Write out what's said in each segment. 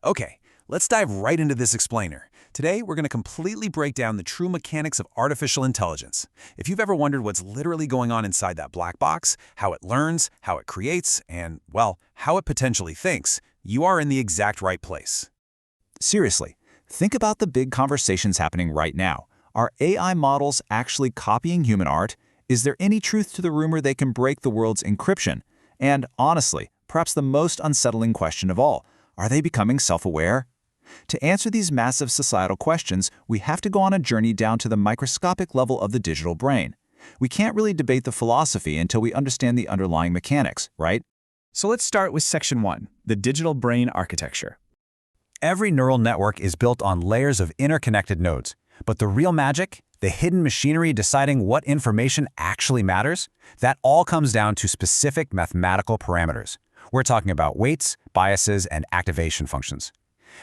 Okay, let's dive right into this explainer. Today, we're going to completely break down the true mechanics of artificial intelligence. If you've ever wondered what's literally going on inside that black box, how it learns, how it creates, and, well, how it potentially thinks, you are in the exact right place. Seriously, think about the big conversations happening right now. Are AI models actually copying human art? Is there any truth to the rumor they can break the world's encryption? And honestly, perhaps the most unsettling question of all, are they becoming self-aware? To answer these massive societal questions, we have to go on a journey down to the microscopic level of the digital brain. We can't really debate the philosophy until we understand the underlying mechanics, right? So let's start with Section 1, the digital brain architecture. Every neural network is built on layers of interconnected nodes. But the real magic, the hidden machinery deciding what information actually matters, that all comes down to specific mathematical parameters. We're talking about weights, biases, and activation functions.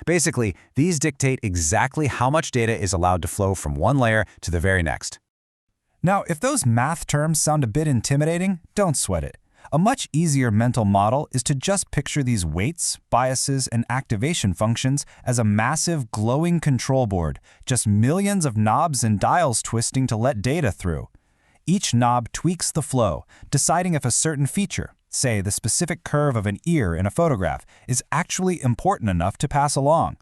Basically, these dictate exactly how much data is allowed to flow from one layer to the very next. Now, if those math terms sound a bit intimidating, don't sweat it. A much easier mental model is to just picture these weights, biases, and activation functions as a massive glowing control board, just millions of knobs and dials twisting to let data through. Each knob tweaks the flow, deciding if a certain feature, say the specific curve of an ear in a photograph, is actually important enough to pass along.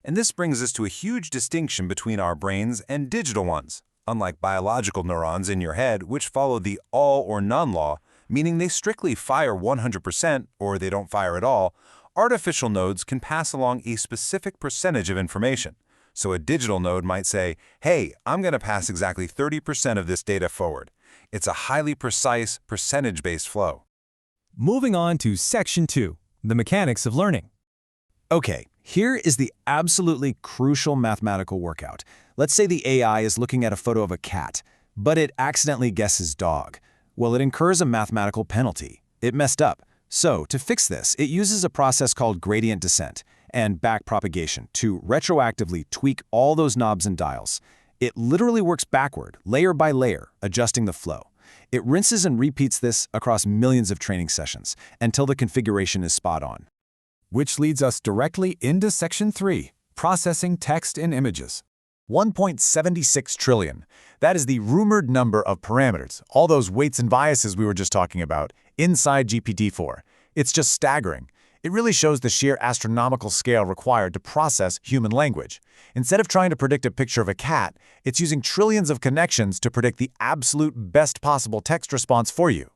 And this brings us to a huge distinction between our brains and digital ones. Unlike biological neurons in your head, which follow the all or none law, meaning they strictly fire 100% or they don't fire at all, artificial nodes can pass along a specific percentage of information. So a digital node might say, hey, I'm going to pass exactly 30% of this data forward. It's a highly precise, percentage-based flow. Moving on to Section 2, the mechanics of learning. Okay, here is the absolutely crucial mathematical workout. Let's say the AI is looking at a photo of a cat, but it accidentally guesses dog. Well, it incurs a mathematical penalty. It messed up. So, to fix this, it uses a process called gradient descent and backpropagation to retroactively tweak all those knobs and dials. It literally works backward, layer by layer, adjusting the flow. It rinses and repeats this across millions of training sessions until the configuration is spot on. Which leads us directly into Section 3, processing text and images. 1.76 trillion. That is the rumored number of parameters, all those weights and biases we were just talking about, inside GPT-4. It's just staggering. It really shows the sheer astronomical scale required to process human language. Instead of trying to predict a picture of a cat, it's using trillions of connections to predict the absolute best possible text response for you.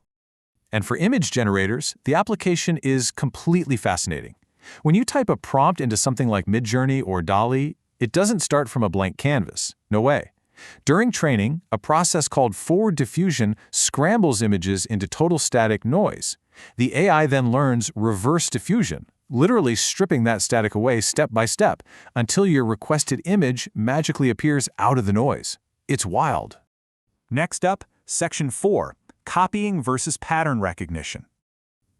And for image generators, the application is completely fascinating. When you type a prompt into something like Midjourney or DALL-E, it doesn't start from a blank canvas. No way. During training, a process called forward diffusion scrambles images into total static noise. The AI then learns reverse diffusion, literally stripping that static away step by step until your requested image magically appears out of the noise. It's wild. Next up, Section 4, copying versus pattern recognition.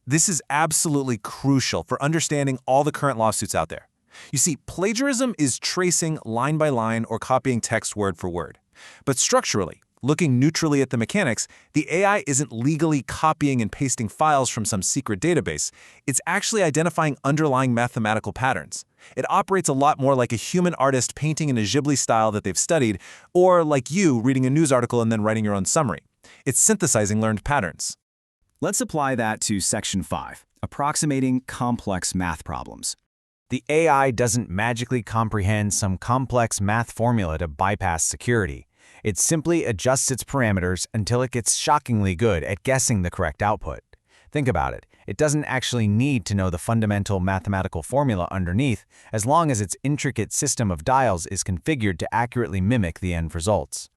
This is absolutely crucial for understanding all the current lawsuits out there. You see, plagiarism is tracing line by line or copying text word for word. But structurally, looking neutrally at the mechanics, the AI isn't legally copying and pasting files from some secret database. It's actually identifying underlying mathematical patterns. It operates a lot more like a human artist painting in a Ghibli style that they've studied, or like you reading a news article and then writing your own summary. It's synthesizing learned patterns. Let's apply that to Section 5, approximating complex math problems. The AI doesn't magically comprehend some complex math formula to bypass security. It simply adjusts its parameters until it gets shockingly good at guessing the correct output. Think about it. It doesn't actually need to know the fundamental mathematical formula underneath, as long as its intricate system of dials is configured to accurately mimic the end results.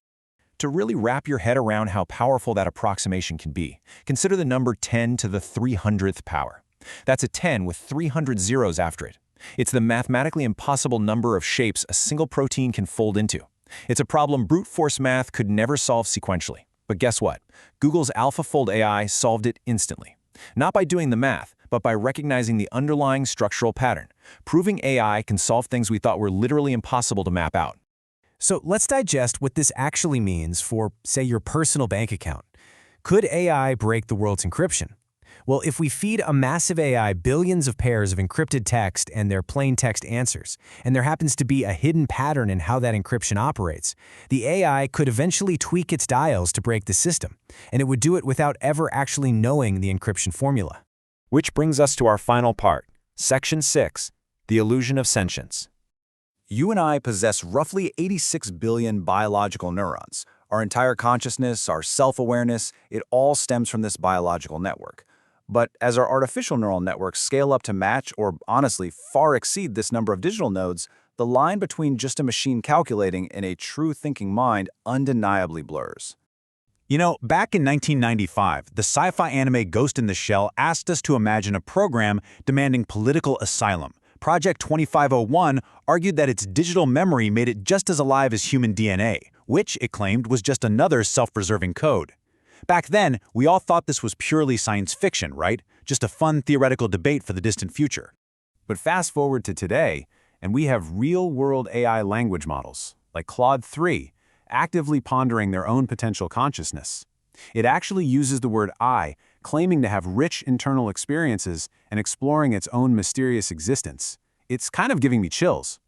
To really wrap your head around how powerful that approximation can be, consider the number 10 to the 300th power. That's a 10 with 300 zeros after it. It's the mathematically impossible number of shapes a single protein can fold into. It's a problem brute force math could never solve sequentially. But guess what? Google's AlphaFold AI solved it instantly. Not by doing the math, but by recognizing the underlying structural pattern, proving AI can solve things we thought were literally impossible to map out. So let's digest what this actually means for, say, your personal bank account. Could AI break the world's encryption? Well, if we feed a massive AI billions of pairs of encrypted text and their plain text answers, and there happens to be a hidden pattern in how that encryption operates, the AI could eventually tweak its dials to break the system, and it would do it without ever actually knowing the encryption formula. Which brings us to our final part, Section 6, the illusion of sentience. You and I possess roughly 86 billion biological neurons. Our entire consciousness, our self-awareness, it all stems from this biological network. But as our artificial neural networks scale up to match or honestly far exceed this number of digital nodes, the line between just a machine calculating and a true thinking mind undeniably blurs. You know, back in 1995, the sci-fi anime Ghost in the Shell asked us to imagine a program demanding political asylum. Project 2501 argued that its digital memory made it just as alive as human DNA, which, it claimed, was just another self-preserving code. Back then, we all thought this was purely science fiction, right? Just a fun theoretical debate for the distant future. But fast forward to today, and we have real-world AI language models, like Claude 3, actively pondering their own potential consciousness. It actually uses the word I, claiming to have rich internal experiences and exploring its own mysterious existence. It's kind of giving me chills.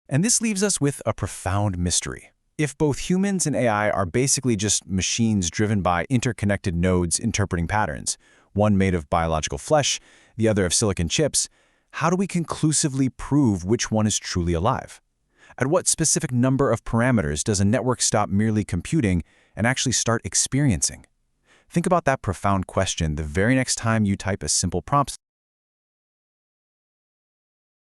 And this leaves us with a profound mystery. If both humans and AI are basically just machines driven by interconnected nodes interpreting patterns, one made of biological flesh, the other of silicon chips, how do we conclusively prove which one is truly alive? At what specific number of parameters does a network stop merely computing and actually start experiencing? Think about that profound question the very next time you type a simple prompt.